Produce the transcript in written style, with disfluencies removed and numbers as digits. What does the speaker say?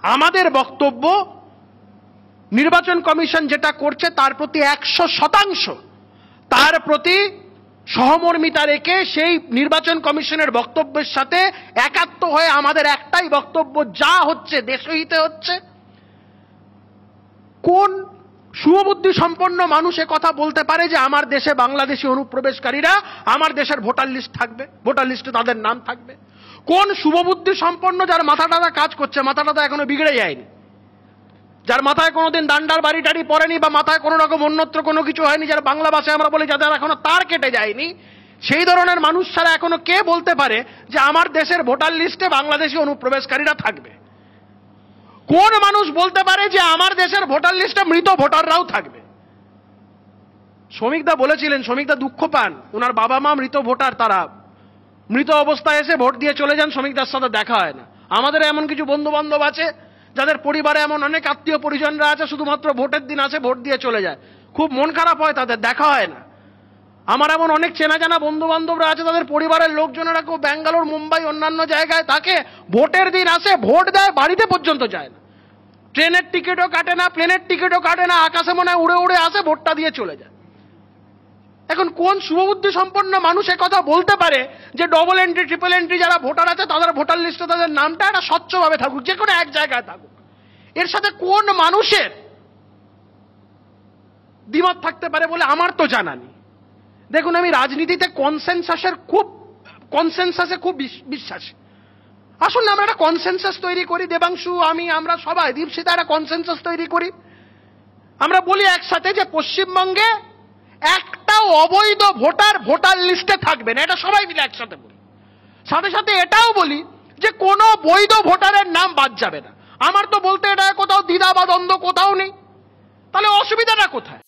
আমাদের বক্তব্য নির্বাচন কমিশন যেটা করছে তার প্রতি 100% তার প্রতি সহমর্মিতা রেখে সেই নির্বাচন কমিশনের বক্তব্যের সাথে একাত্ম হয়ে আমাদের একটাই বক্তব্য, যা হচ্ছে দেশহিতে হচ্ছে। কোন সুবুদ্ধি সম্পন্ন মানুষ কথা বলতে পারে যে আমার দেশে বাংলাদেশি অনুপ্রবেশকারীরা আমার দেশের ভোটার লিস্ট থাকবে, ভোটার লিস্টে তাদের নাম থাকবে? কোন শুভবুদ্ধি সম্পন্ন যার মাথাটা কাজ করছে, মাথাটা এখনো বিগড়ে যায়নি, যার মাথায় কোনোদিন দান্ডার বাড়ি টাড়ি পড়েনি বা মাথায় কোনো রকম অন্যত্র কোনো কিছু হয়নি, যার বাংলা ভাষায় আমরা বলি যাদের এখনো তার কেটে যায়নি, সেই ধরনের মানুষ ছাড়া এখনো কে বলতে পারে যে আমার দেশের ভোটার লিস্টে বাংলাদেশি অনুপ্রবেশকারীরা থাকবে? কোন মানুষ বলতে পারে যে আমার দেশের ভোটার লিস্টে মৃত ভোটাররাও থাকবে? শ্রমিকদা বলেছিলেন, শ্রমিকদা দুঃখ পান, ওনার বাবা মা মৃত ভোটার, তারা মৃত অবস্থায় এসে ভোট দিয়ে চলে যান, শ্রমিকদার সাথে দেখা হয় না। আমাদের এমন কিছু বন্ধু বান্ধব আছে যাদের পরিবারে এমন অনেক আত্মীয় পরিজনরা আছে শুধুমাত্র ভোটের দিন আসে, ভোট দিয়ে চলে যায়, খুব মন খারাপ হয়, তাদের দেখা হয় না। আমার এমন অনেক চেনা জানা বন্ধু বান্ধবরা আছে তাদের পরিবারের লোকজনেরা কেউ ব্যাঙ্গালোর, মুম্বাই, অন্যান্য জায়গায় থাকে, ভোটের দিন আসে, ভোট দেয়, বাড়িতে পর্যন্ত যায় না, ট্রেনের টিকিটও কাটে না, প্লেনের টিকিটও কাটে না, আকাশে মনে হয় উড়ে উড়ে আসে, ভোটটা দিয়ে চলে যায়। এখন কোন শুভবুদ্ধি সম্পন্ন মানুষ কথা বলতে পারে যে ডবল এন্ট্রি, ট্রিপল এন্ট্রি যারা ভোটার আছে তাদের ভোটার লিস্টে তাদের নামটা একটা স্বচ্ছভাবে থাকুক, যে কোনো এক জায়গায় থাকুক? এর সাথে কোন মানুষের দ্বিমত থাকতে পারে বলে আমার তো জানা নেই। দেখুন, আমি রাজনীতিতে কনসেনসাসে খুব বিশ্বাসী। আসুন আমরা একটা কনসেনসাস তৈরি করি, দেবাংশু, আমি, আমরা সবাই, দীপশিতা, একটা কনসেনসাস তৈরি করি। আমরা বলি একসাথে যে পশ্চিমবঙ্গে একটাও অবৈধ ভোটার লিস্টে থাকবে না, এটা সবাই মিলে একসাথে বলি। সাথে সাথে এটাও বলি যে কোনো বৈধ ভোটারের নাম বাদ যাবে না। আমার তো বলতে এটা কোথাও দ্বিধা বা দ্বন্দ্ব কোথাও নেই, তাহলে অসুবিধাটা কোথায়?